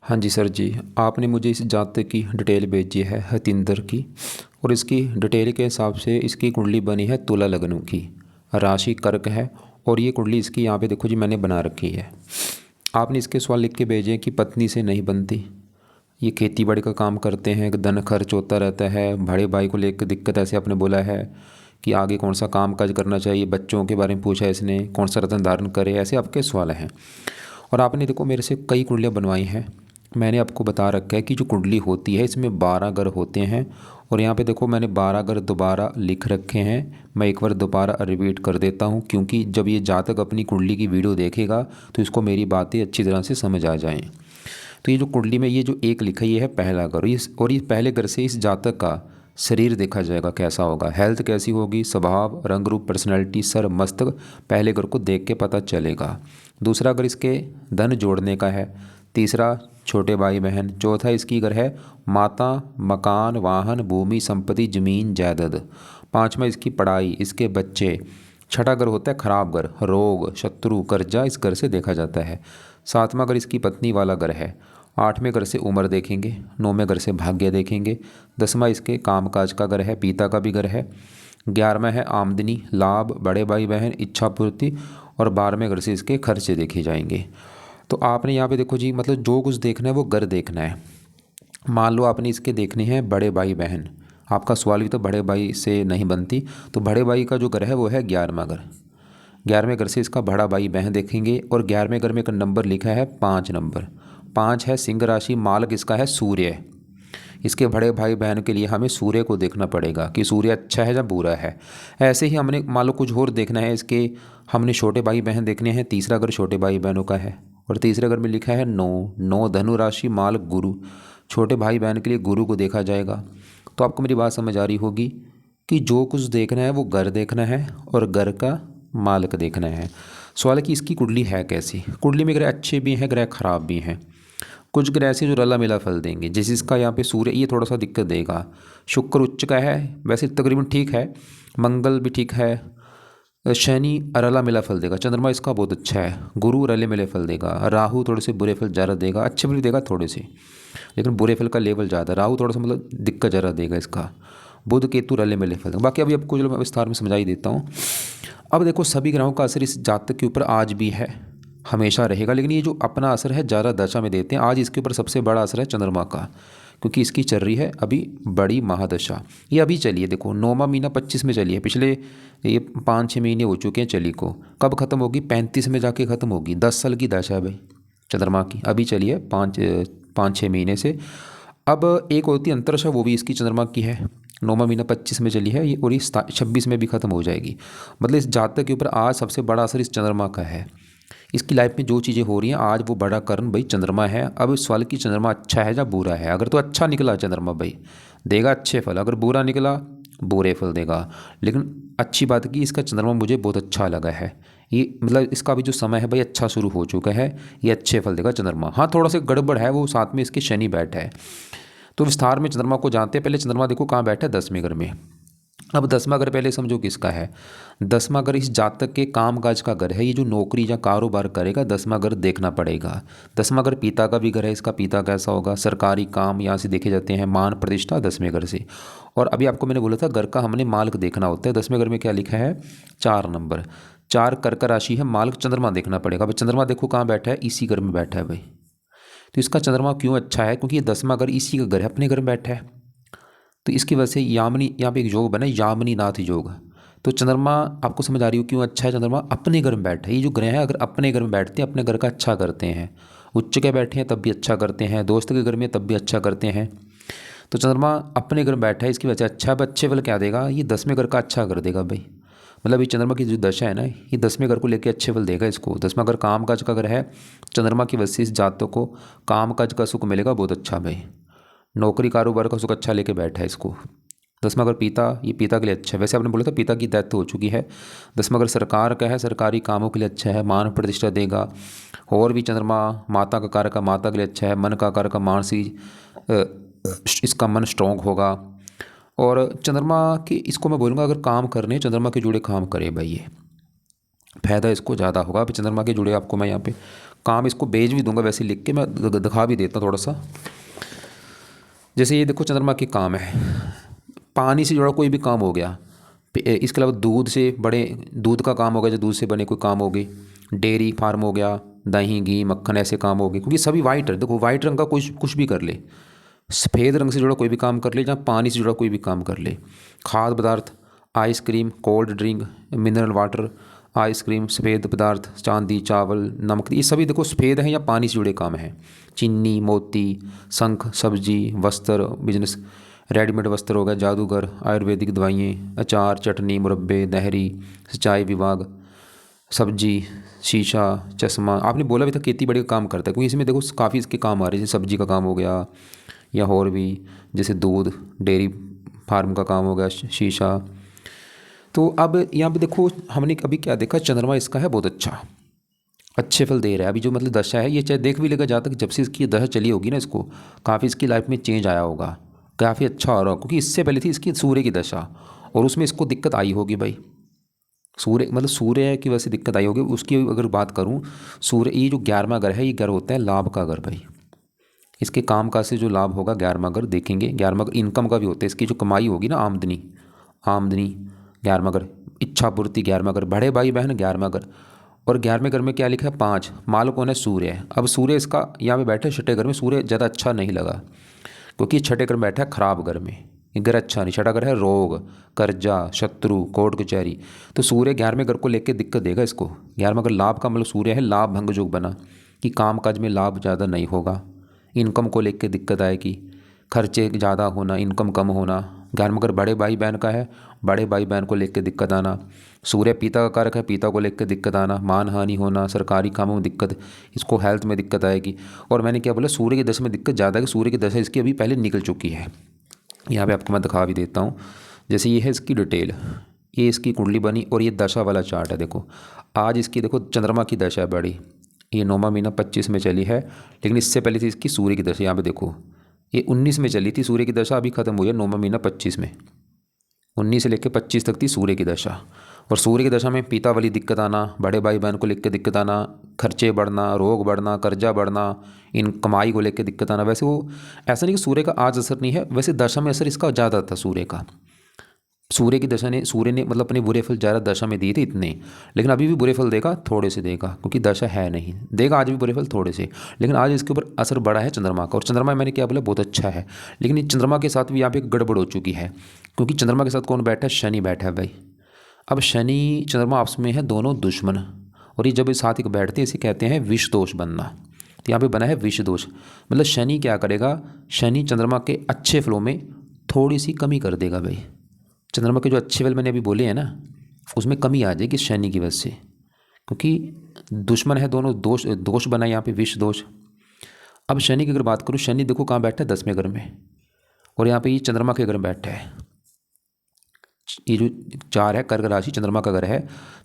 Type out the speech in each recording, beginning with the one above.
हाँ जी सर जी, आपने मुझे इस जातक की डिटेल भेजी है हतिंदर की। और इसकी डिटेल के हिसाब से इसकी कुंडली बनी है तुला लग्न की, राशि कर्क है। और ये कुंडली इसकी यहाँ पे देखो जी मैंने बना रखी है। आपने इसके सवाल लिख के भेजे हैं कि पत्नी से नहीं बनती, ये खेती बाड़ी का काम करते हैं, धन खर्च होता रहता है, बड़े भाई को लेकर दिक्कत ऐसे आपने बोला है कि आगे कौन सा काम काज करना चाहिए, बच्चों के बारे में पूछा है इसने, कौन सा रत्न धारण करे, ऐसे आपके सवाल हैं। और आपने देखो मेरे से कई कुंडलियाँ बनवाई हैं। मैंने आपको बता रखा है कि जो कुंडली होती है इसमें 12 ग्रह होते हैं। और यहाँ पे देखो मैंने 12 ग्रह दोबारा लिख रखे हैं। मैं एक बार दोबारा रिपीट कर देता हूँ, क्योंकि जब ये जातक अपनी कुंडली की वीडियो देखेगा तो इसको मेरी बातें अच्छी तरह से समझ आ जाएँ। तो ये जो कुंडली में ये जो एक लिखा है ये है पहला घर। और ये पहले घर से इस जातक का शरीर देखा जाएगा कैसा होगा, हेल्थ कैसी होगी, स्वभाव, रंग रूप, पर्सनैलिटी, सर, मस्तक, पहले घर को देख के पता चलेगा। दूसरा घर इसके धन जोड़ने का है। तीसरा छोटे भाई बहन। चौथा इसकी घर है माता, मकान, वाहन, भूमि, संपत्ति, जमीन, जायदाद। पांचवा इसकी पढ़ाई, इसके बच्चे। छठा घर होता है खराब घर, रोग, शत्रु, कर्जा, इस घर से देखा जाता है। सातवां घर इसकी पत्नी वाला घर है। आठवें घर से उम्र देखेंगे। नौवें घर से भाग्य देखेंगे। दसवां इसके कामकाज का घर है, पिता का भी घर है। 11वां है आमदनी, लाभ, बड़े भाई बहन, इच्छा पूर्ति। और 12वें घर से इसके खर्चे देखे जाएंगे। तो आपने यहाँ पे देखो जी, मतलब जो कुछ देखना है वो घर देखना है। मान लो आपने इसके देखने हैं बड़े भाई बहन, आपका सवाल भी तो बड़े भाई से नहीं बनती, तो बड़े भाई का जो घर है वो है 11वां घर। 11वें घर से इसका बड़ा भाई बहन देखेंगे। और 11वें घर में एक नंबर लिखा है 5 नंबर। 5 है सिंह राशि, मालक इसका है सूर्य। इसके बड़े भाई बहन के लिए हमें सूर्य को देखना पड़ेगा कि सूर्य अच्छा है या बुरा है। ऐसे ही हमने मान लो कुछ और देखना है इसके, हमने छोटे भाई बहन देखने हैं। तीसरा घर छोटे भाई बहनों का है। और तीसरे घर में लिखा है 9। 9 धनु राशि, मालक गुरु। छोटे भाई बहन के लिए गुरु को देखा जाएगा। तो आपको मेरी बात समझ आ रही होगी कि जो कुछ देखना है वो घर देखना है और घर का मालक देखना है। सवाल है कि इसकी कुंडली है कैसी। कुंडली में ग्रह अच्छे भी हैं, ग्रह खराब भी हैं। कुछ ग्रह ऐसे जो रला मिला फल देंगे, जैसे इसका यहाँ पे सूर्य ये थोड़ा सा दिक्कत देगा। शुक्र उच्च का है, वैसे तकरीबन ठीक है। मंगल भी ठीक है। शनि रला मिला फल देगा। चंद्रमा इसका बहुत अच्छा है। गुरु रले मिले फल देगा। राहु थोड़े से बुरे फल ज़्यादा देगा, अच्छे फल देगा थोड़े से, लेकिन बुरे फल का लेवल ज़्यादा। राहु थोड़ा सा मतलब दिक्कत ज़्यादा देगा इसका। बुध केतु रले मिले फल देगा। बाकी अभी आपको जो मैं विस्तार में समझा ही देता हूँ। अब देखो सभी ग्रहों का असर इस जातक के ऊपर आज भी है, हमेशा रहेगा, लेकिन ये जो अपना असर है ज़्यादा दशा में देते हैं। आज इसके ऊपर सबसे बड़ा असर है चंद्रमा का, क्योंकि इसकी चल रही है अभी बड़ी महादशा। ये अभी चली है, देखो 9वां महीना 25 में चली है। पिछले ये 5-6 महीने हो चुके हैं चली को। कब ख़त्म होगी? 35 में जाके ख़त्म होगी। 10 साल की दशा है भाई चंद्रमा की, अभी चली है 5-6 महीने से। अब एक होती है अंतरदशा, वो भी इसकी चंद्रमा की है। 9वां महीना 25 में चली है ये, और ये 26 में भी ख़त्म हो जाएगी। मतलब इस जातक के ऊपर आज सबसे बड़ा असर इस चंद्रमा का है। इसकी लाइफ में जो चीज़ें हो रही हैं आज वो बड़ा कारण भाई चंद्रमा है। अब इस सवाल की चंद्रमा अच्छा है या बुरा है। अगर तो अच्छा निकला चंद्रमा भाई देगा अच्छे फल, अगर बुरा निकला बुरे फल देगा। लेकिन अच्छी बात की इसका चंद्रमा मुझे बहुत अच्छा लगा है। ये मतलब इसका भी जो समय है भाई अच्छा शुरू हो चुका है, ये अच्छे फल देगा चंद्रमा। हाँ थोड़ा सा गड़बड़ है, वो साथ में इसके शनि बैठा है। तो विस्तार में चंद्रमा को जानते हैं। पहले चंद्रमा देखो कहाँ बैठा है, 10वें घर में। अब 10वां घर पहले समझो किसका है। 10वां घर इस जातक के कामकाज का घर है। ये जो नौकरी या कारोबार करेगा 10वां घर देखना पड़ेगा। 10वां घर पिता का भी घर है, इसका पिता कैसा होगा, सरकारी काम यहाँ से देखे जाते हैं, मान प्रतिष्ठा 10वें घर से। और अभी आपको मैंने बोला था घर का हमने मालक देखना होता है। 10वें घर में क्या लिखा है, 4 नंबर। 4 कर्क राशि है, मालक चंद्रमा देखना पड़ेगा। अब चंद्रमा देखो कहाँ बैठा है, इसी घर में बैठा है भाई। तो इसका चंद्रमा क्यों अच्छा है, क्योंकि ये 10वां घर इसी का घर है, अपने घर में बैठा है। तो इसकी वजह से यामिनी, यहाँ पे एक योग बना यामिनी नाथ योग। तो चंद्रमा आपको समझ आ रही हो क्यों अच्छा है। चंद्रमा अपने घर में बैठा है। ये जो ग्रह हैं अगर अपने घर में बैठते हैं अपने घर का अच्छा करते हैं। उच्च के बैठे हैं तब भी अच्छा करते हैं, दोस्त के घर में तब भी अच्छा करते हैं। तो चंद्रमा अपने घर में बैठा है, इसकी वजह से अच्छा। अब अच्छे फल क्या देगा, ये 10वें घर का अच्छा कर देगा भाई। मतलब ये चंद्रमा की जो दशा है ना, ये 10वें घर को लेकर अच्छे फल देगा इसको। 10वां घर काम काज का घर है। चंद्रमा की वजह से इस जातक को काम काज का सुख मिलेगा बहुत अच्छा भाई। नौकरी कारोबार का सुख अच्छा लेके बैठा है इसको। 10वां घर पिता, ये पिता के लिए अच्छा है। वैसे आपने बोला था पिता की डेथ हो चुकी है। 10वां घर सरकार का है, सरकारी कामों के लिए अच्छा है, मान प्रतिष्ठा देगा। और भी चंद्रमा माता का कारक का, माता के लिए अच्छा है। मन का कारक का, मानसिक इसका मन स्ट्रॉन्ग होगा। और चंद्रमा के इसको मैं बोलूँगा अगर काम करने चंद्रमा के जुड़े काम करे भाई, ये फायदा इसको ज़्यादा होगा। अभी चंद्रमा के जुड़े आपको मैं यहाँ पे काम इसको भेज भी दूंगा वैसे लिख के, मैं दिखा भी देता हूँ थोड़ा सा। जैसे ये देखो चंद्रमा के काम है, पानी से जुड़ा कोई भी काम हो गया, इसके अलावा दूध से बड़े दूध का काम हो गया, जो दूध से बने कोई काम हो गए, डेयरी फार्म हो गया, दही घी मक्खन ऐसे काम हो गए, क्योंकि सभी वाइट है। देखो वाइट रंग का कुछ भी कर ले, सफ़ेद रंग से जुड़ा कोई भी काम कर ले, जहाँ पानी से जुड़ा कोई भी काम कर ले, खाद्य पदार्थ, ice cream, cold drink, mineral water, ice cream, सफ़ेद पदार्थ, चांदी, चावल, नमक, ये सभी देखो सफ़ेद हैं या पानी से जुड़े काम हैं। चीनी, मोती, शंख, सब्जी, वस्त्र, बिजनेस, रेडीमेड वस्त्र हो गया, जादूगर, आयुर्वेदिक दवाइयाँ, अचार, चटनी, मुरब्बे, नहरी, सिंचाई विभाग, सब्जी, शीशा, चश्मा। आपने बोला भी था खेती बाड़ी का काम करता है, क्योंकि इसमें देखो काफ़ी इसके काम आ रहे हैं, जैसे सब्जी का काम हो गया या और भी, जैसे दूध डेयरी फार्म का काम हो गया, शीशा। तो अब यहाँ पे देखो हमने अभी क्या देखा, चंद्रमा इसका है बहुत अच्छा, अच्छे फल दे रहा है। अभी जो मतलब दशा है, ये चाहे देख भी लेगा जहाँ तक जब से इसकी दशा चली होगी ना, इसको काफ़ी इसकी लाइफ में चेंज आया होगा, काफ़ी अच्छा हो रहा होगा, क्योंकि इससे पहले थी इसकी सूर्य की दशा, और उसमें इसको दिक्कत आई होगी भाई। सूर्य मतलब सूर्य की वजह से दिक्कत आई होगी उसकी। अगर बात करूँ, सूर्य ये जो 11वां घर है, ये घर होता है लाभ का घर भाई। इसके काम काज से जो लाभ होगा 11वां घर देखेंगे, 11वां घर इनकम का भी होता है, इसकी जो कमाई होगी ना, आमदनी, आमदनी 11वां घर, इच्छा पूर्ति 11वां घर, बड़े भाई बहन 11वां घर। और 11वें घर में क्या लिखा है, 5, माल कौन है, सूर्य है। अब सूर्य इसका यहाँ पे बैठा है छठे घर में, सूर्य ज़्यादा अच्छा नहीं लगा, क्योंकि छठे घर में बैठा है खराब घर में, ये घर अच्छा नहीं। छठा घर है रोग, कर्जा, शत्रु, कोर्ट कचहरी। तो सूर्य 11वें घर को लेकर दिक्कत देगा इसको। 11वां घर लाभ का मतलब सूर्य है, लाभ भंग योग बना कि काम काज में लाभ ज़्यादा नहीं होगा, इनकम को लेकर दिक्कत आएगी, खर्चे ज़्यादा होना, इनकम कम होना। 11वां घर बड़े भाई बहन का है, बड़े भाई बहन को लेकर दिक्कत आना। सूर्य पिता का कारक है, पिता को लेकर दिक्कत आना, मान हानि होना, सरकारी कामों में दिक्कत, इसको हेल्थ में दिक्कत आएगी। और मैंने क्या बोला, सूर्य की दशा में दिक्कत ज़्यादा है कि सूर्य की दशा इसकी अभी पहले निकल चुकी है। यहाँ पे आपको मैं दिखा भी देता हूँ। जैसे ये है इसकी डिटेल, ये इसकी कुंडली बनी, और ये दशा वाला चार्ट है। देखो आज इसकी देखो चंद्रमा की दशा है बड़ी, ये 9वां महीना 25 में चली है, लेकिन इससे पहले थी इसकी सूर्य की दशा। यहाँ पे देखो ये 19 में चली थी सूर्य की दशा, अभी खत्म हुई है 9वां महीना 25 में। 19 से लेकर 25 तक थी सूर्य की दशा। और सूर्य की दशा में पिता वाली दिक्कत आना, बड़े भाई बहन को लेकर दिक्कत आना, खर्चे बढ़ना, रोग बढ़ना, कर्जा बढ़ना, इन कमाई को लेकर दिक्कत आना। वैसे वो ऐसा नहीं कि सूर्य का आज असर नहीं है, वैसे दशा में असर इसका ज़्यादा था सूर्य का। सूर्य की दशा ने, सूर्य ने मतलब अपने बुरे फल ज़्यादा दशा में दिए थे इतने, लेकिन अभी भी बुरे फल देगा, थोड़े से देगा, क्योंकि दशा है नहीं, देगा आज भी बुरे फल थोड़े से। लेकिन आज इसके ऊपर असर बड़ा है चंद्रमा का। और चंद्रमा मैंने क्या बोला, बहुत अच्छा है। लेकिन इस चंद्रमा के साथ भी यहाँ पे गड़बड़ हो चुकी है, क्योंकि चंद्रमा के साथ कौन बैठा है, शनि बैठा है भाई। अब शनि चंद्रमा आपस में है दोनों दुश्मन, और ये जब इस साथ ही बैठते हैं इसे कहते हैं विष दोष बनना। तो यहाँ पे बना है विष दोष, मतलब शनि क्या करेगा, शनि चंद्रमा के अच्छे फलों में थोड़ी सी कमी कर देगा भाई। चंद्रमा के जो अच्छे फल मैंने अभी बोले हैं ना, उसमें कमी आ जाएगी शनि की वजह से, क्योंकि दुश्मन है दोनों, दोष दोष बना यहाँ पे विष दोष। अब शनि की अगर बात करूँ, शनि देखो कहाँ बैठा है, 10वें घर में, और यहाँ पे ये चंद्रमा के घर में बैठा है। ये जो 4 है कर्क राशि चंद्रमा का घर है।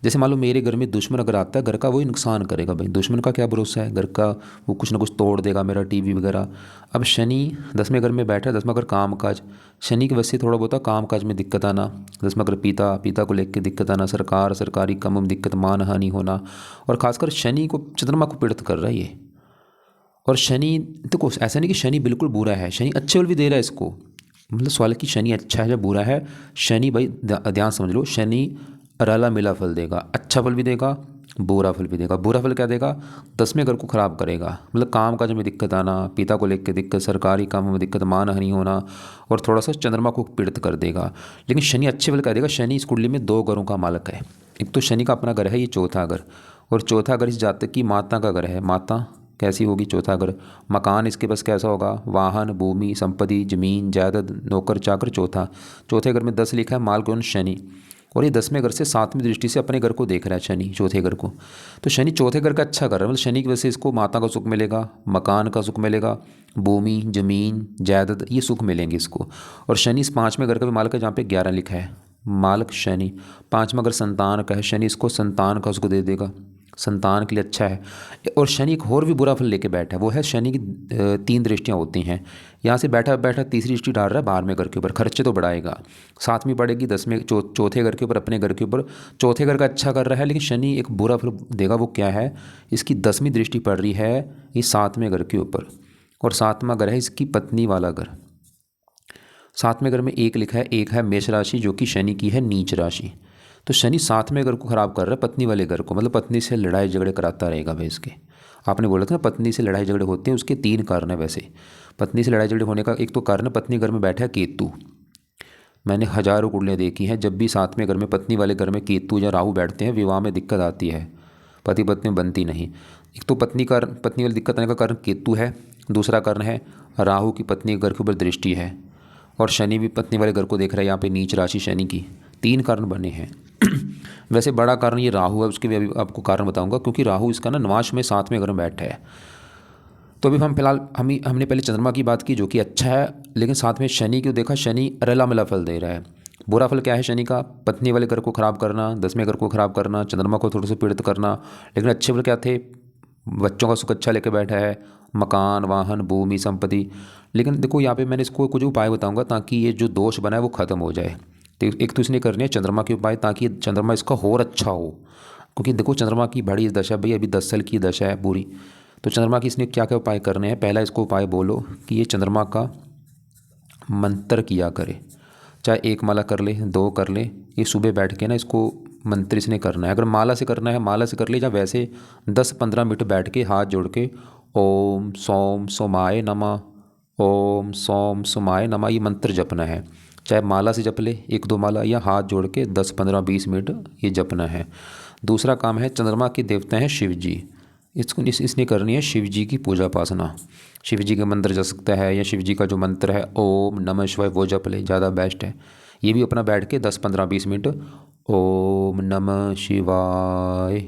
जैसे मान लो मेरे घर में दुश्मन अगर आता है, घर का वही नुकसान करेगा भाई। दुश्मन का क्या भरोसा है, घर का वो कुछ ना कुछ तोड़ देगा, मेरा टीवी वगैरह। अब शनि 10वें घर में बैठा है, 10वां घर काम काज, शनि की वजह से थोड़ा बहुत काम काज में दिक्कत आना। 10वां घर पिता, पिता को लेकर दिक्कत आना, सरकार, सरकारी काम में दिक्कत, मान हानि होना। और खासकर शनि को, चंद्रमा को पीड़ित कर रहा है ये। और शनि देखो ऐसा नहीं कि शनि बिल्कुल बुरा है, शनि अच्छे फल भी दे रहा है इसको। मतलब सवाल है कि शनि अच्छा है या बुरा है। शनि भाई ध्यान समझ लो, शनि रला मिला फल देगा, अच्छा फल भी देगा, बुरा फल भी देगा। बुरा फल क्या देगा, 10वें घर को खराब करेगा, मतलब काम काज में दिक्कत आना, पिता को लेकर दिक्कत, सरकारी कामों में दिक्कत, मान हानि होना, और थोड़ा सा चंद्रमा को पीड़ित कर देगा। लेकिन शनि अच्छे फल क्या देगा, शनि इस कुंडली में 2 घरों का मालक है। एक तो शनि का अपना घर है, ये चौथा घर, और चौथा घर इस जातक की माता का घर है। माता कैसी होगी, चौथा घर, मकान इसके पास कैसा होगा, वाहन, भूमि, संपत्ति, जमीन, जायदाद, नौकर चाकर। चौथे घर में 10 लिखा है, माल कौन, शनि। और ये 10वें घर से 7वीं दृष्टि से अपने घर को देख रहा है शनि, चौथे घर को। तो शनि चौथे घर का अच्छा कर रहा है, मतलब शनि की वजह से इसको माता का सुख मिलेगा, मकान का सुख मिलेगा, भूमि, जमीन, जायदाद, ये सुख मिलेंगे इसको। और शनि इस 5वें घर का भी मालिक है, जहाँ पे 11 लिखा है, मालिक शनि। 5वां घर संतान का है, शनि इसको संतान का सुख दे देगा। संतान के लिए अच्छा है। और शनि एक और भी बुरा फल लेके बैठा है, वो है शनि की 3 दृष्टियाँ होती हैं। यहाँ से बैठा बैठा तीसरी दृष्टि डाल रहा है 12वें घर के ऊपर, खर्चे तो बढ़ाएगा। 7वीं पड़ेगी 10वें चौथे घर के ऊपर, अपने घर के ऊपर। चौथे घर का अच्छा कर रहा है, लेकिन शनि एक बुरा फल देगा। वो क्या है, इसकी 10वीं दृष्टि पड़ रही है ये 7वें घर के ऊपर, और 7वां घर है इसकी पत्नी वाला घर। 7वें घर में एक लिखा है, एक है मेष राशि जो कि शनि की है नीच राशि। तो शनि 7वें घर को खराब कर रहा है, पत्नी वाले घर को, मतलब पत्नी से लड़ाई झगड़े कराता रहेगा भाई इसके। आपने बोला था ना पत्नी से लड़ाई झगड़े होते हैं, उसके 3 कारण है वैसे। पत्नी से लड़ाई झगड़े होने का एक तो कारण है, पत्नी घर में बैठा है केतु। मैंने हजारों कुंडलियाँ देखी हैं, जब भी 7वें घर में पत्नी वाले घर में केतु या राहु बैठते हैं, विवाह में दिक्कत आती है, पति पत्नी में बनती नहीं। एक तो पत्नी वाली दिक्कत आने का कारण केतु है, दूसरा कारण है राहु की पत्नी के घर के ऊपर दृष्टि है, और शनि भी पत्नी वाले घर को देख रहा है यहाँ पे, नीच राशि शनि की। 3 कारण बने हैं। वैसे बड़ा कारण ये राहु है, उसके भी अभी आपको कारण बताऊंगा, क्योंकि राहु इसका ना नवाश में 7वें घर में बैठा है। तो अभी हम फिलहाल हमने पहले चंद्रमा की बात की जो कि अच्छा है, लेकिन साथ में शनि को देखा, शनि रला मिला फल दे रहा है। बुरा फल क्या है शनि का, पत्नी वाले घर को खराब करना, 10वें घर को खराब करना, चंद्रमा को थोड़ा सा पीड़ित करना। लेकिन अच्छे फल क्या थे, बच्चों का सुख अच्छा लेके बैठा है, मकान वाहन भूमि संपत्ति। लेकिन देखो यहाँ पे मैंने इसको कुछ उपाय बताऊंगा ताकि ये जो दोष बना है वो खत्म हो जाए। तो एक तो इसने करनी है चंद्रमा के उपाय, ताकि चंद्रमा इसका और अच्छा हो, क्योंकि देखो चंद्रमा की बड़ी दशा भाई, अभी 10 साल की दशा है पूरी। तो चंद्रमा की इसने क्या क्या उपाय करने हैं, पहला इसको उपाय बोलो कि ये चंद्रमा का मंत्र किया करे, चाहे 1 माला कर ले 2 कर ले। ये सुबह बैठ के ना इसको मंत्र इसने करना है। अगर माला से करना है माला से कर ले, या वैसे 10-15 मिनट बैठ के हाथ जोड़ के ओम सोम सोमाय नमः, ओम सोम सोमाय नमः ये मंत्र जपना है। चाहे माला से जप ले 1-2 माला, या हाथ जोड़ के 10-15-20 मिनट ये जपना है। दूसरा काम है, चंद्रमा के देवता हैं शिव जी, इसने करनी है शिव जी की पूजा उपासना। शिव जी का मंत्र जा सकता है, या शिव जी का जो मंत्र है ओम नमः शिवाय वो जप ले, ज़्यादा बेस्ट है। ये भी अपना बैठ के 10-15-20 मिनट ओम नमः शिवाय,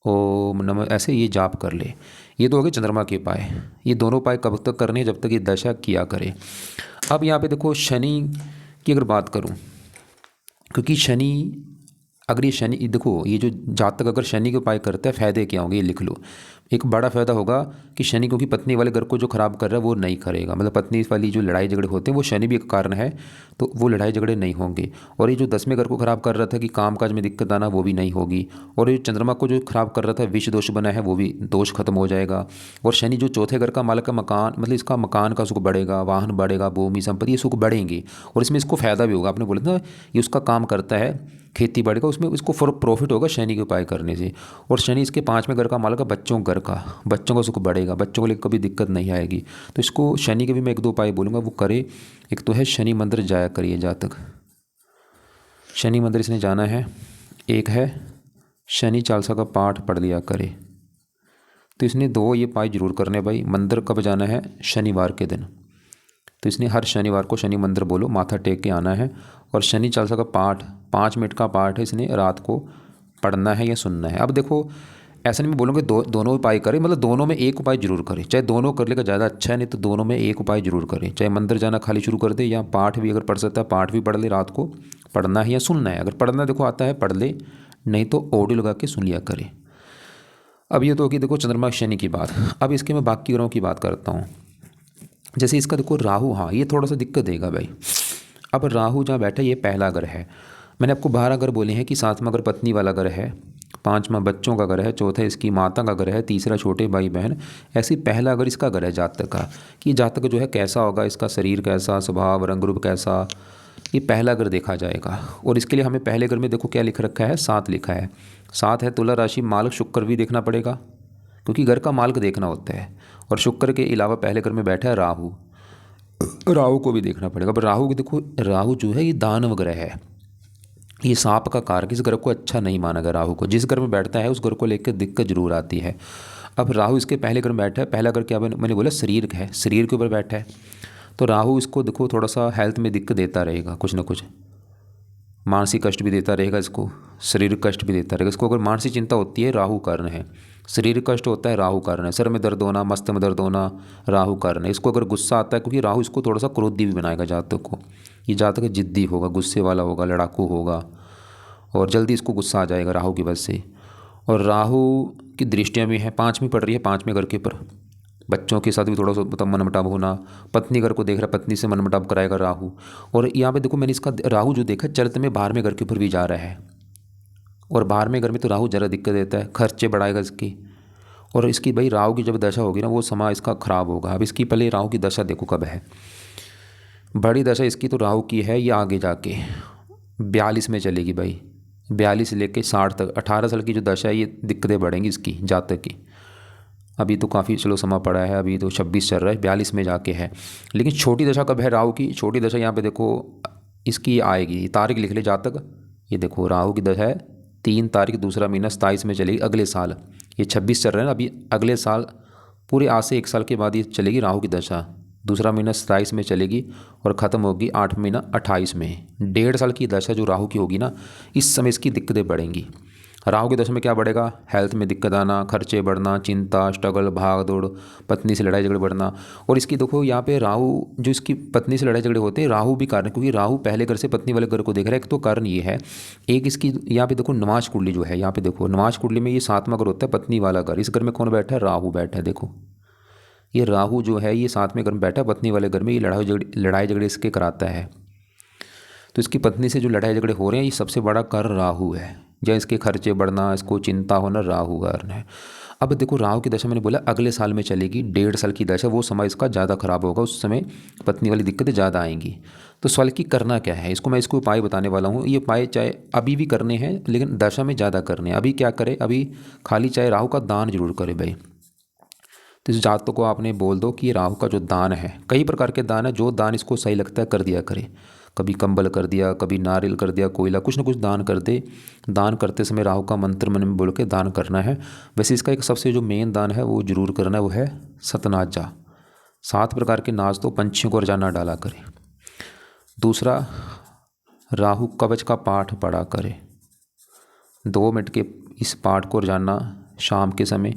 ओम नमः ऐसे ये जाप कर ले। ये तो हो गए चंद्रमा के उपाय। ये दोनों उपाय कब तक करने हैं, जब तक ये दशा किया करे। अब यहाँ पे देखो शनि की अगर बात करूँ, क्योंकि शनि अगर ये शनि देखो, ये जो जातक अगर शनि के उपाय करता है, फ़ायदे क्या होंगे ये लिख लो। एक बड़ा फ़ायदा होगा कि शनि क्योंकि पत्नी वाले घर को जो ख़राब कर रहा है वो नहीं करेगा, मतलब पत्नी वाली जो लड़ाई झगड़े होते हैं वो शनि भी एक कारण है, तो वो लड़ाई झगड़े नहीं होंगे। और ये जो 10वें घर को ख़राब कर रहा था कि कामकाज में दिक्कत आना, वो भी नहीं होगी। और ये चंद्रमा को जो ख़राब कर रहा था विष दोष बना है, वो भी दोष खत्म हो जाएगा। और शनि जो चौथे घर का मालिक का मकान, मतलब इसका मकान का सुख बढ़ेगा, वाहन बढ़ेगा, भूमि संपत्ति ये सुख बढ़ेंगे, और इसमें इसको फ़ायदा भी होगा। आपने बोला था ये उसका काम करता है खेती बाड़ी का, उसमें इसको प्रॉफिट होगा शनि के उपाय करने से। और शनि इसके 5वें घर का मालिक है बच्चों घर का, बच्चों का सुख बढ़ेगा, बच्चों को लेकर कभी दिक्कत नहीं आएगी। तो इसको शनि के भी मैं 1-2 उपाय बोलूँगा वो करे। एक तो है शनि मंदिर जाया करिए, जातक शनि मंदिर इसने जाना है। एक है शनि चालीसा का पाठ पढ़ लिया करे। तो इसने 2 ये उपाय जरूर करने भाई। मंदिर कब जाना है, शनिवार के दिन। तो इसने हर शनिवार को शनि मंदिर बोलो, माथा टेक के आना है। और शनि चालीसा का पाठ 5 मिनट का पाठ है, इसने रात को पढ़ना है या सुनना है। अब देखो ऐसा नहीं मैं बोलूँगा दोनों उपाय करें, मतलब दोनों में एक उपाय जरूर करें। चाहे दोनों कर लेगा ज़्यादा अच्छा है, नहीं तो दोनों में एक उपाय जरूर करें। चाहे मंदिर जाना खाली शुरू कर दे, या पाठ भी अगर पढ़ सकता है पाठ भी पढ़ ले, रात को पढ़ना है या सुनना है। अगर पढ़ना देखो आता है पढ़ ले, नहीं तो ऑडियो लगा के सुन लिया करे। अब ये तो होगी देखो चंद्रमा शनि की बात। अब इसके मैं बाकी ग्रहों की बात करता हूँ। जैसे इसका देखो राहु, हाँ ये थोड़ा सा दिक्कत देगा भाई। अब राहु जहाँ बैठा ये पहला घर है। मैंने आपको 12 घर बोले हैं कि 7वां घर पत्नी वाला घर है, 5वां बच्चों का घर है, चौथा इसकी माता का घर है, तीसरा छोटे भाई बहन। ऐसे पहला घर इसका घर है जातक का, कि जातक जो है कैसा होगा, इसका शरीर कैसा, स्वभाव रंग रूप कैसा, ये पहला घर देखा जाएगा। और इसके लिए हमें पहले घर में देखो क्या लिख रखा है, 7 लिखा है। 7 है तुला राशि, मालिक शुक्र भी देखना पड़ेगा क्योंकि घर का मालिक देखना होता है। और शुक्र के अलावा पहले घर में बैठा है राहु, राहु को भी देखना पड़ेगा। पर राहु की देखो, राहु जो है ये दानव ग्रह है, ये सांप का कारक। इस ग्रह को अच्छा नहीं माना गया राहु को। जिस घर में बैठता है उस घर को लेकर दिक्कत जरूर आती है। अब राहु इसके पहले घर में बैठा है, पहला घर क्या मैंने बोला शरीर का है, शरीर के ऊपर बैठा है। तो राहु इसको देखो थोड़ा सा हेल्थ में दिक्कत देता रहेगा, कुछ ना कुछ मानसिक कष्ट भी देता रहेगा, इसको शारीरिक कष्ट भी देता रहेगा। इसको अगर मानसिक चिंता होती है राहु कारण है, शारीरिक कष्ट होता है राहु कारण है, सर में दर्द होना, मस्त में दर्द होना राहु कारण है। इसको अगर गुस्सा आता है, क्योंकि राहु इसको थोड़ा सा क्रोधी भी बनाएगा जातक को। ये जातक जिद्दी होगा, गुस्से वाला होगा, लड़ाकू होगा, और जल्दी इसको गुस्सा आ जाएगा राहु की वजह से। और राहु की दृष्टियाँ भी हैं, 5वीं पड़ रही है 5वें घर के ऊपर। बच्चों के साथ भी थोड़ा सा मतलब मनमुटाव होना, पत्नी घर को देख रहा है, पत्नी से मनमुटाव कराएगा राहु। और यहाँ पे देखो मैंने इसका राहु जो देखा चरित में 12वें घर के ऊपर भी जा रहा है, और 12वें घर में तो राहु ज़रा दिक्कत देता है, खर्चे बढ़ाएगा इसकी। और इसकी भाई राहु की जब दशा होगी ना वो समय इसका खराब होगा। अब इसकी पहले राहु की दशा देखो कब है। बड़ी दशा इसकी तो राहु की है, ये आगे जाके 42 में चलेगी भाई, 42 लेके 60 तक। 18 साल की जो दशा है ये दिक्कतें बढ़ेंगी इसकी जातक की। अभी तो काफ़ी चलो समय पड़ा है, अभी तो 26 चल रहा है, 42 में जाके है। लेकिन छोटी दशा कब है राहु की? छोटी दशा यहाँ पे देखो इसकी आएगी, तारीख लिख ले जातक। ये देखो राहु की दशा है 3 तारीख दूसरा महीना 27 में चलेगी अगले साल। ये 26 चल रहा है ना, अभी अगले साल पूरे आज से 1 साल के बाद ये चलेगी राहु की दशा। दूसरा महीना 27 में चलेगी और ख़त्म होगी 8 महीना 28 में। 1.5 साल की दशा जो राहु की होगी ना, इस समय इसकी दिक्कतें बढ़ेंगी। राहु की दशा में क्या बढ़ेगा? हेल्थ में दिक्कत आना, खर्चे बढ़ना, चिंता, स्ट्रगल, भाग दौड़, पत्नी से लड़ाई झगड़े बढ़ना। और इसकी देखो यहाँ पे राहु जो इसकी पत्नी से लड़ाई झगड़े होते हैं, राहु भी कारण, क्योंकि राहु पहले घर से पत्नी वाले घर को देख रहा है। एक तो कारण ये है, एक इसकी यहाँ पे देखो नवाज कुंडली जो है, यहाँ पे देखो नवाज कुंडली में ये 7वां घर होता है पत्नी वाला घर। इस घर में कौन बैठा है? राहु बैठा है। देखो ये राहु जो है ये 7वें घर में बैठा है पत्नी वाले घर में, ये लड़ाई झगड़े इसके कराता है। तो इसकी पत्नी से जो लड़ाई झगड़े हो रहे हैं ये सबसे बड़ा कारण राहु है, या इसके खर्चे बढ़ना, इसको चिंता होना, राहु कारण है। अब देखो राहु की दशा मैंने बोला अगले साल में चलेगी, 1.5 साल की दशा, वो समय इसका ज़्यादा खराब होगा, उस समय पत्नी वाली दिक्कतें ज़्यादा आएंगी। तो सवाल की करना क्या है इसको, मैं इसको उपाय बताने वाला हूँ। ये उपाय चाहे अभी भी करने हैं लेकिन दशा में ज़्यादा करने हैं। अभी क्या करे, अभी खाली चाहे राहु का दान जरूर करे भाई। तो इस जातकों को आपने बोल दो कि राहु का जो दान है, कई प्रकार के दान है, जो दान इसको सही लगता है कर दिया करे। कभी कंबल कर दिया, कभी नारियल कर दिया, कोयला, कुछ ना कुछ दान कर दे। दान करते समय राहु का मंत्र मन में बोल के दान करना है। वैसे इसका एक सबसे जो मेन दान है वो जरूर करना है, वो है सतनाजा। 7 प्रकार के नाच तो पंछियों को रोजाना डाला करे। दूसरा, राहु कवच का पाठ पढ़ा करे। 2 मिनट के इस पाठ को रोजाना शाम के समय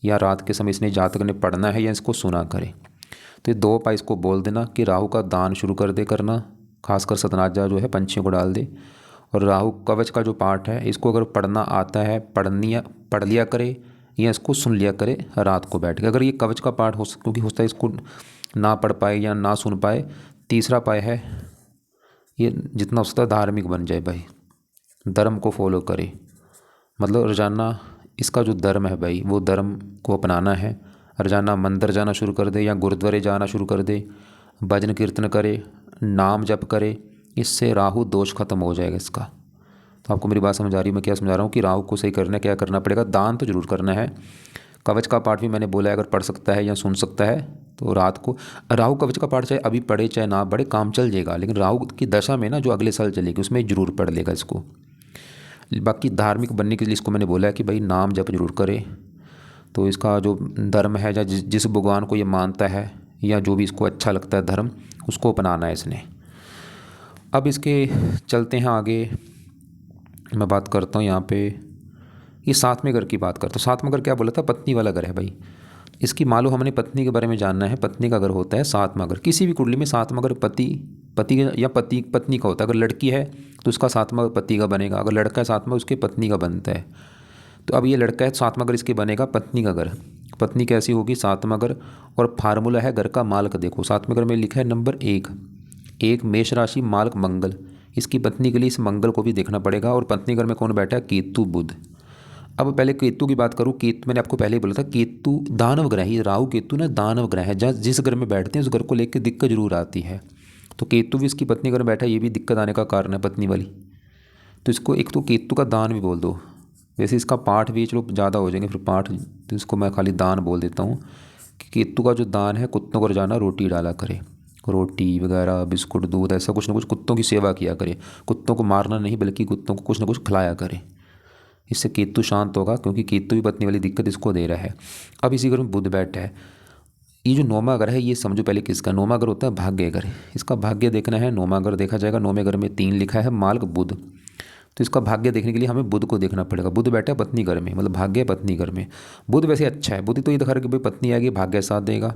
या रात के समय इसने जातक ने पढ़ना है या इसको सुना करे। तो ये 2 उपाय इसको बोल देना कि राहु का दान शुरू कर दे करना, खासकर सतनाजा जो है पंछियों को डाल दे। और राहु कवच का जो पाठ है इसको अगर पढ़ना आता है पढ़ लिया करे, या इसको सुन लिया करे रात को बैठ के। अगर ये कवच का पाठ हो, क्योंकि होता है इसको ना पढ़ पाए या ना सुन पाए। तीसरा उपाय है ये जितना हो सकता है धार्मिक बन जाए भाई, धर्म को फॉलो करे। मतलब रोजाना इसका जो धर्म है भाई वो धर्म को अपनाना है। रोजाना मंदिर जाना शुरू कर दे या गुरुद्वारे जाना शुरू कर दे, भजन कीर्तन करे, नाम जप करे। इससे राहु दोष खत्म हो जाएगा इसका। तो आपको मेरी बात समझ आ रही है मैं क्या समझा रहा हूँ कि राहु को सही करना क्या करना पड़ेगा? दान तो जरूर करना है। कवच का पाठ भी मैंने बोला है अगर पढ़ सकता है या सुन सकता है तो रात को। राहु कवच का पाठ चाहे अभी पढ़े चाहे ना पढ़े काम चल जाएगा, लेकिन राहु की दशा में ना जो अगले साल चलेगी उसमें जरूर पढ़ लेगा इसको। बाकी धार्मिक बनने के लिए इसको मैंने बोला है कि भाई नाम जप जरूर करे। तो इसका जो धर्म है या जिस भगवान को ये मानता है या जो भी इसको अच्छा लगता है धर्म, उसको अपनाना है इसने। अब इसके चलते हैं आगे, मैं बात करता हूँ यहाँ पे ये 7वें घर की बात करता हूँ। 7वां घर क्या बोला था? पत्नी वाला घर है भाई। इसकी मालूम हमने पत्नी के बारे में जानना है। पत्नी का घर होता है 7वां घर। किसी भी कुंडली में 7वां घर पति या पत्नी का होता है। अगर लड़की है तो उसका 7वां पति का बनेगा, अगर लड़का है 7वां उसके पत्नी का बनता है। तो अब ये लड़का है 7वां घर इसके बनेगा पत्नी का घर। पत्नी कैसी होगी? 7वां घर। और फार्मूला है घर का मालक। देखो 7वें घर में लिखा है नंबर 1 मेष राशि, मालक मंगल। इसकी पत्नी के लिए इस मंगल को भी देखना पड़ेगा। और पत्नी घर में कौन बैठा है? केतु बुध। अब पहले केतु की बात करूँ। केतु मैंने आपको पहले ही बोला था केतु दानव ग्रह है। राहु केतु ना दानव ग्रह है, जहाँ जिस घर में बैठते हैं उस घर को लेकर दिक्कत जरूर आती है। तो केतु भी इसकी पत्नी घर में बैठा है, ये भी दिक्कत आने का कारण है पत्नी वाली। तो इसको एक तो केतु का दान भी बोल दो। वैसे इसका पाठ भी चलो ज़्यादा हो जाएंगे फिर पाठ, तो इसको मैं खाली दान बोल देता हूँ कि केतु का जो दान है कुत्तों को रोजाना रोटी डाला करे। रोटी वगैरह, बिस्कुट, दूध, ऐसा कुछ ना कुछ कुत्तों की सेवा किया करे। कुत्तों को मारना नहीं बल्कि कुत्तों को कुछ ना कुछ खिलाया करे। इससे केतु शांत होगा, क्योंकि केतु भी पत्नी वाली दिक्कत इसको दे रहा है। अब इसी घर में बुध बैठा है। ये जो 9वां घर है ये समझो पहले किसका? 9वां घर होता है भाग्य घर। इसका भाग्य देखना है, 9वां घर देखा जाएगा। 9वें घर में 3 लिखा है, मालक बुध। तो इसका भाग्य देखने के लिए हमें बुध को देखना पड़ेगा। बुध बैठा है पत्नी घर में, मतलब भाग्य पत्नी घर में। बुध वैसे अच्छा है। बुध तो ये दिखा रहा है कि भाई पत्नी आएगी भाग्य साथ देगा,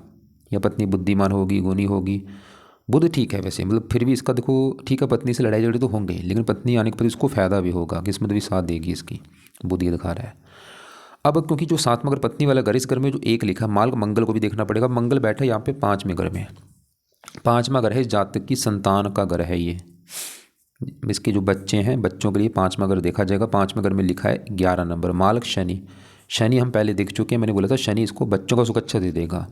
या पत्नी बुद्धिमान होगी, गुणी होगी। बुध ठीक है वैसे, मतलब फिर भी इसका देखो ठीक है, पत्नी से लड़ाई झगड़े तो होंगे लेकिन पत्नी आने के बाद इसको फायदा भी होगा, किस्मत भी साथ देगी इसकी। बुध ये दिखा रहा है। अब क्योंकि जो 7 में अगर पत्नी वाला घर, इस घर में जो 1 लिखा है माल, मंगल को भी देखना पड़ेगा। मंगल बैठा है यहाँ पे 5वें घर में, 5वां घर है इस जातक की संतान का घर है ये, इसके जो बच्चे हैं बच्चों के लिए 5वां घर देखा जाएगा। 5वें घर में लिखा है 11 नंबर मालक शनि। शनि हम पहले देख चुके हैं, मैंने बोला था शनि इसको बच्चों का सुख अच्छा दे देगा,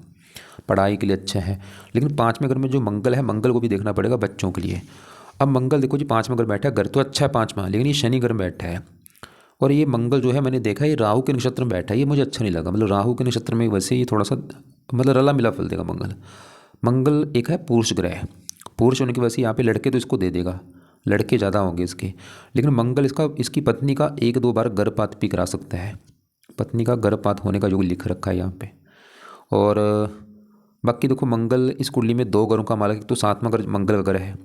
पढ़ाई के लिए अच्छा है। लेकिन 5वें घर में जो मंगल है, मंगल को भी देखना पड़ेगा बच्चों के लिए। अब मंगल देखो जी 5वां घर बैठा है, घर तो अच्छा है 5वां, लेकिन ये शनि घर में बैठा है। और ये मंगल जो है मैंने देखा ये राहु के नक्षत्र में बैठा है, ये मुझे अच्छा नहीं लगा। मतलब राहु के नक्षत्र में वैसे ये थोड़ा सा मतलब रला मिला फल देगा मंगल। मंगल एक है पुरुष ग्रह, पुरुष होने की वजह से यहाँ पे लड़के तो इसको दे देगा, लड़के ज़्यादा होंगे इसके। लेकिन मंगल इसकी पत्नी का 1-2 बार गर्भपात भी करा सकता है, पत्नी का गर्भपात होने का योग लिख रखा है यहाँ पे। और बाकी देखो मंगल इस कुंडली में 2 घरों का मालिक, तो 7वां घर मंगल का घर है,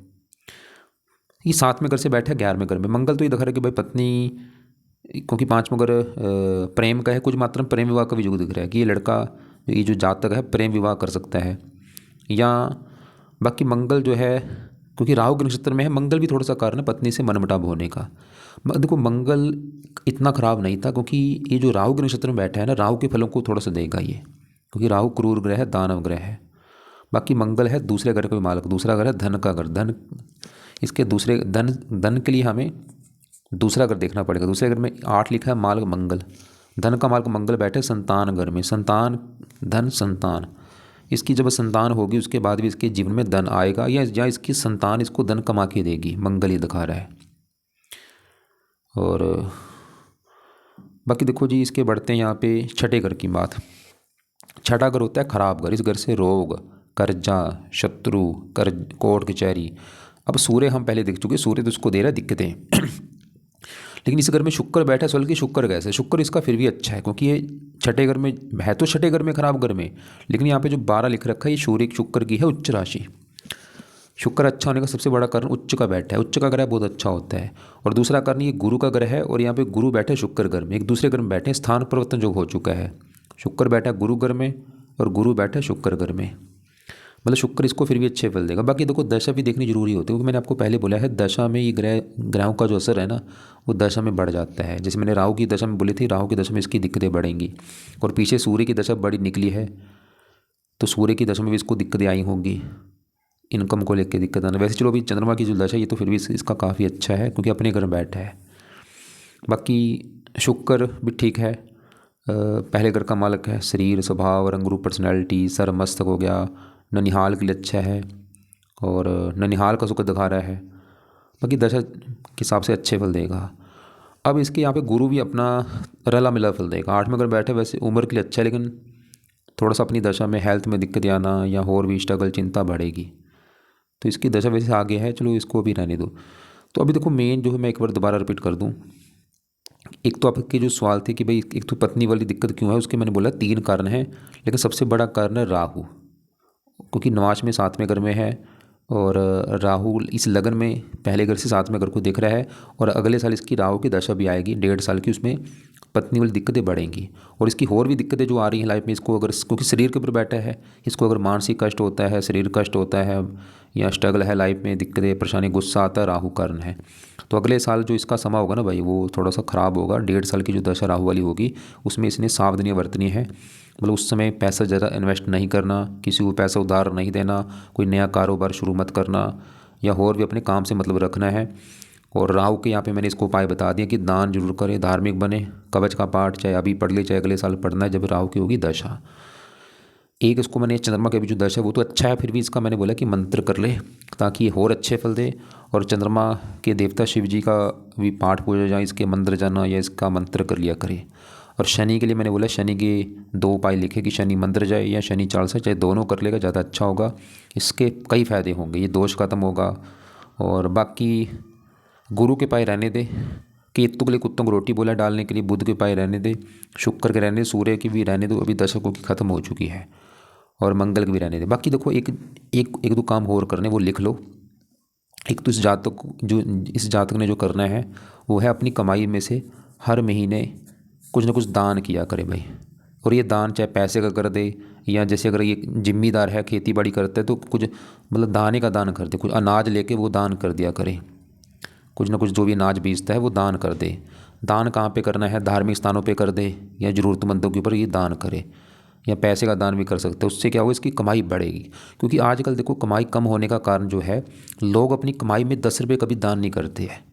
ये 7वें घर से बैठा है 11वें घर में। मंगल तो ये दिखा रहा है कि भाई पत्नी, क्योंकि 5वां घर प्रेम का है, कुछ मात्रा में प्रेम विवाह का भी योग दिख रहा है कि ये लड़का, ये जो जातक है प्रेम विवाह कर सकता है। या बाकी मंगल जो है क्योंकि राहु के नक्षत्र में है, मंगल भी थोड़ा सा कारण है पत्नी से मनमुटाव होने का। देखो मंगल इतना खराब नहीं था, क्योंकि ये जो राहु के नक्षत्र में बैठा है ना, राहु के फलों को थोड़ा सा देगा ये, क्योंकि राहु क्रूर ग्रह है, दानव ग्रह है। बाकी मंगल है दूसरे घर का भी मालक, दूसरा घर है धन का घर, धन इसके दूसरे धन के लिए हमें दूसरा घर देखना पड़ेगा। दूसरे घर में 8 लिखा है मालक मंगल, धन का मालक मंगल बैठे संतान घर में, संतान धन संतान, इसकी जब संतान होगी उसके बाद भी इसके जीवन में धन आएगा, या इसकी संतान इसको धन कमा के देगी, मंगल ही दिखा रहा है। और बाकी देखो जी इसके बढ़ते हैं यहाँ पे 6ठे घर की बात। 6ठा घर होता है खराब घर, इस घर से रोग, कर्जा, शत्रु, कर्ज, कोर्ट कचहरी। अब सूर्य हम पहले देख चुके, सूर्य तो उसको दे रहा है दिक्कतें लेकिन इस घर में शुक्र बैठा है, सल की शुक्र कैसे, शुक्र इसका फिर भी अच्छा है, क्योंकि ये 6ठे घर में है, तो 6ठे घर में खराब घर में, लेकिन यहाँ पे जो 12 लिख रखा है ये सूर्य शुक्र की है उच्च राशि। शुक्र अच्छा होने का सबसे बड़ा कारण उच्च का बैठा है, उच्च का ग्रह बहुत अच्छा होता है। और दूसरा कारण ये गुरु का ग्रह है, और यहाँ पे गुरु बैठे शुक्र घर में, एक दूसरे घर में बैठे, स्थान परिवर्तन जो हो चुका है। शुक्र बैठा गुरु घर में और गुरु बैठा शुक्र घर में, मतलब शुक्र इसको फिर भी अच्छे फल देगा। बाकी देखो दशा भी देखनी जरूरी होती है, क्योंकि मैंने आपको पहले बोला है दशा में ये ग्रहों का जो असर है ना वो दशा में बढ़ जाता है। जैसे मैंने राहु की दशा में बोली थी, राहु की दशा में इसकी दिक्कतें बढ़ेंगी, और पीछे सूर्य की दशा बड़ी निकली है, तो सूर्य की दशा में भी इसको दिक्कतें आई होंगी, इनकम को लेकर दिक्कत आना। वैसे चलो अभी चंद्रमा की जो दशा ये तो फिर भी इसका काफ़ी अच्छा है, क्योंकि अपने घर में बैठा है। बाकी शुक्र भी ठीक है, पहले घर का मालक है, शरीर, स्वभाव, रंग रूप, पर्सनैलिटी, सर मस्तक हो गया, ननिहाल के लिए अच्छा है, और ननिहाल का सुख दिखा रहा है। बाकी दशा के हिसाब से अच्छे फल देगा। अब इसके यहाँ पे गुरु भी अपना रला मिला फल देगा। 8वें घर बैठे, वैसे उम्र के लिए अच्छा है, लेकिन थोड़ा सा अपनी दशा में हेल्थ में दिक्कत आना या और भी स्ट्रगल, चिंता बढ़ेगी, तो इसकी दशा वैसे आगे है, चलो इसको भी रहने दो। तो अभी देखो मेन जो है मैं एक बार दोबारा रिपीट कर दूँ, एक तो आपके जो सवाल थे कि भाई एक तो पत्नी वाली दिक्कत क्यों है, उसके मैंने बोला 3 कारण हैं, लेकिन सबसे बड़ा कारण है राहु, क्योंकि नवाश में 7वें घर में है, और राहु इस लगन में पहले घर से 7वें घर को देख रहा है, और अगले साल इसकी राहु की दशा भी आएगी 1.5 साल की, उसमें पत्नी वाली दिक्कतें बढ़ेंगी। और इसकी और भी दिक्कतें जो आ रही हैं लाइफ में, इसको अगर क्योंकि शरीर के ऊपर बैठा है, इसको अगर मानसिक कष्ट होता है, शरीर कष्ट होता है, या स्ट्रगल है लाइफ में, दिक्कतें परेशानी, गुस्सा आता है, राहु कारण है। तो अगले साल जो इसका समय होगा ना भाई, वो थोड़ा सा ख़राब होगा। 1.5 साल की जो दशा राहु वाली होगी उसमें इसने सावधानियाँ बरतनी है। मतलब उस समय पैसा ज़्यादा इन्वेस्ट नहीं करना, किसी को पैसा उधार नहीं देना, कोई नया कारोबार शुरू मत करना, या और भी अपने काम से मतलब रखना है। और राहु के यहाँ पे मैंने इसको उपाय बता दिया कि दान जरूर करें, धार्मिक बने, कवच का पाठ चाहे अभी पढ़ ले चाहे अगले साल पढ़ना है जब राहु की होगी दशा। एक इसको मैंने चंद्रमा के भी जो दशा है वो तो अच्छा है, फिर भी इसका मैंने बोला कि मंत्र कर ले ताकि ये और अच्छे फल दे। और चंद्रमा के देवता शिव जी का भी पाठ पूजा जाए, इसके मंदिर जाना या इसका मंत्र कर लिया करे। और शनि के लिए मैंने बोला शनि के 2 उपाय लिखे कि शनि मंदिर जाए या शनि चालीसा, चाहे दोनों कर लेगा ज़्यादा अच्छा होगा। इसके कई फ़ायदे होंगे, ये दोष खत्म होगा। और बाकी गुरु के पाए रहने दे, केतु के लिए कुत्तों को रोटी बोला डालने के लिए, बुध के पाए रहने दे, शुक्र के रहने दे, सूर्य की भी रहने दो, अभी दशकों की ख़त्म हो चुकी है, और मंगल के भी रहने दे। बाकी देखो एक दो काम और करने, वो लिख लो। एक तो इस जातक ने जो करना है वो है अपनी कमाई में से हर महीने कुछ ना कुछ दान किया करे भाई। और ये दान चाहे पैसे का कर दे, या जैसे अगर ये जिम्मेदार है खेती बाड़ी करता है तो कुछ मतलब दाने का दान कर दे, कुछ अनाज लेके वो दान कर दिया करे, कुछ ना कुछ जो भी अनाज बीजता है वो दान कर दे। दान कहाँ पे करना है, धार्मिक स्थानों पे कर दे या ज़रूरतमंदों के ऊपर ये दान करे, या पैसे का दान भी कर सकते हैं। उससे क्या होगा, इसकी कमाई बढ़ेगी। क्योंकि आजकल देखो कमाई कम होने का कारण जो है, लोग अपनी कमाई में 10 रुपये कभी दान नहीं करते हैं।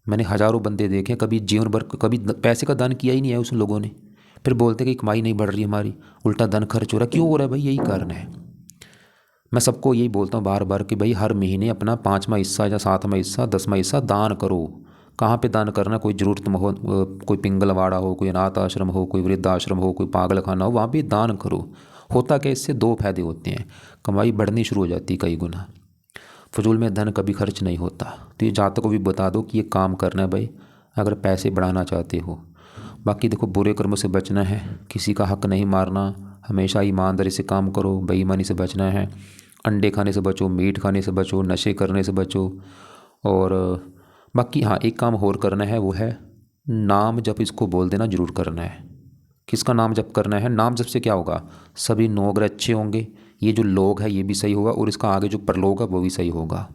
मैंने हज़ारों बंदे देखे, कभी जीवन भर कभी पैसे का दान किया ही नहीं है उन लोगों ने, फिर बोलते कि कमाई नहीं बढ़ रही हमारी, उल्टा धन खर्च हो रहा है। क्यों हो रहा है भाई? यही कारण है। मैं सबको यही बोलता हूँ बार बार कि भाई हर महीने अपना 5वां हिस्सा या 7वां हिस्सा 10वां हिस्सा दान करो। कहाँ पे दान करना? कोई ज़रूरतमंद हो, कोई पिंगलवाड़ा हो, कोई अनाथ आश्रम हो, कोई वृद्धाश्रम हो, कोई पागल खाना हो, वहाँ पे दान करो। होता क्या, इससे 2 फायदे होते हैं, कमाई बढ़नी शुरू हो जाती है कई गुना, फजूल में धन कभी खर्च नहीं होता। तो ये जातकों को भी बता दो कि ये काम करना है भाई, अगर पैसे बढ़ाना चाहते हो। बाकी देखो, बुरे कर्मों से बचना है, किसी का हक नहीं मारना, हमेशा ईमानदारी से काम करो, बेईमानी से बचना है, अंडे खाने से बचो, मीट खाने से बचो, नशे करने से बचो। और बाकी हाँ, एक काम और करना है, वो है नाम जप, इसको बोल देना जरूर करना है। किसका नाम जप करना है? नाम जप से क्या होगा, सभी 9 ग्रह अच्छे होंगे, ये जो लोग है ये भी सही होगा, और इसका आगे जो परलोक है वो भी सही होगा।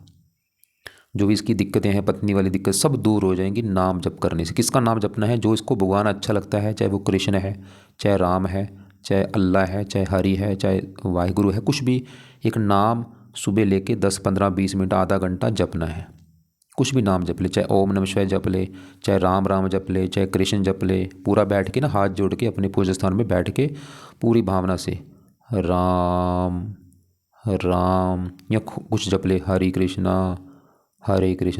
जो भी इसकी दिक्कतें हैं, पत्नी वाली दिक्कत, सब दूर हो जाएंगी नाम जप करने से। किसका नाम जपना है? जो इसको भगवान अच्छा लगता है, चाहे वो कृष्ण है, चाहे राम है, चाहे अल्लाह है, चाहे हरि है, चाहे वाहिगुरु है, कुछ भी एक नाम सुबह लेके 10, 15, 20 मिनट, आधा घंटा जपना है। कुछ भी नाम जप ले, चाहे ओम नमः शिवाय जप ले, चाहे राम राम जप ले, चाहे कृष्ण जप ले, पूरा बैठ के ना, हाथ जोड़ के अपने पूज्य स्थान में बैठ के पूरी भावना से राम राम, या कुछ जप ले, हरे कृष्णा,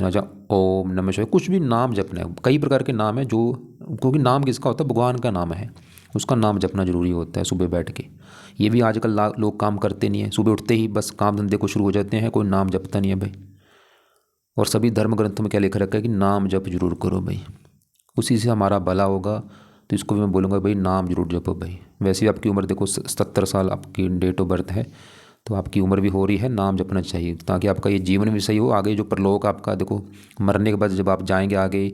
या ओम नमः शिवाय, कुछ भी नाम जपना है। कई प्रकार के नाम है जो, क्योंकि नाम किसका होता है? भगवान का नाम है, उसका नाम जपना जरूरी होता है सुबह बैठ के। ये भी आजकल लोग काम करते नहीं है, सुबह उठते ही बस काम धंधे को शुरू हो जाते हैं, कोई नाम जपता नहीं है भाई। और सभी धर्म ग्रंथों में क्या लिखा रखा है कि नाम जप जरूर करो भाई, उसी से हमारा भला होगा। तो इसको भी मैं बोलूँगा भाई, नाम जरूर जपो भाई। वैसे भी आपकी उम्र देखो 77 साल आपकी डेट ऑफ बर्थ है, तो आपकी उम्र भी हो रही है, नाम जपना चाहिए ताकि आपका ये जीवन भी सही हो। आगे जो परलोक आपका देखो, मरने के बाद जब आप जाएंगे आगे,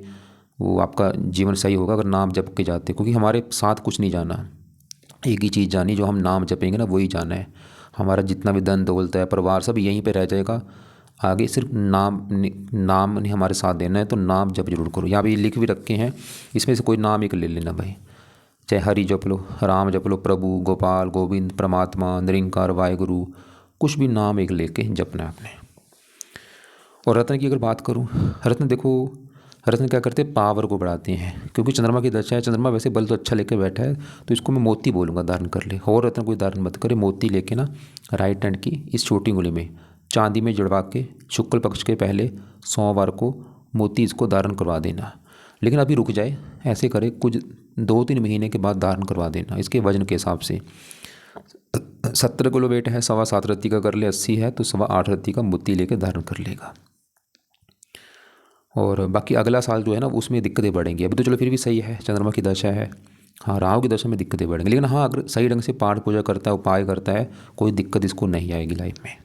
वो आपका जीवन सही होगा अगर नाम जप के जाते। क्योंकि हमारे साथ कुछ नहीं जाना, एक ही चीज़ जानी, जो हम नाम जपेंगे ना वही जाना है। हमारा जितना भी धन दौलत है, परिवार, सब यहीं पे रह जाएगा। आगे सिर्फ नाम ने हमारे साथ देना है, तो नाम जप जरूर करो। यहाँ भी लिख भी रखे हैं, इसमें से कोई नाम एक ले लेना भाई, चाहे हरि जप लो, राम जप लो, प्रभु, गोपाल, गोविंद, परमात्मा, निरंकार, वाहिगुरु, कुछ भी नाम एक लेके जपना है आपने। और रत्न की अगर बात करूँ, रत्न देखो, रत्न क्या करते हैं? पावर को बढ़ाते हैं। क्योंकि चंद्रमा की दशा है, चंद्रमा वैसे बल तो अच्छा लेके बैठा है, तो इसको मैं मोती बोलूँगा धारण कर ले। और रत्न कोई धारण मत करे, मोती लेके ना राइट हैंड की इस छोटी उंगली में चांदी में जड़वा के शुक्ल पक्ष के पहले सोमवार को मोती इसको धारण करवा देना। लेकिन अभी रुक जाए, ऐसे करे कुछ 2-3 महीने के बाद धारण करवा देना। इसके वजन के हिसाब से 70 किलो वेट है, 7.25 रत्ती का कर ले, 80 है तो 8.25 रत्ती का मोती लेके धारण कर लेगा। और बाकी अगला साल जो है ना, उसमें दिक्कतें बढ़ेंगी। अभी तो चलो फिर भी सही है, चंद्रमा की दशा है, हाँ राहु की दशा में दिक्कतें बढ़ेंगी। लेकिन हाँ, अगर सही ढंग से पाठ पूजा करता है, उपाय करता है, कोई दिक्कत इसको नहीं आएगी लाइफ में।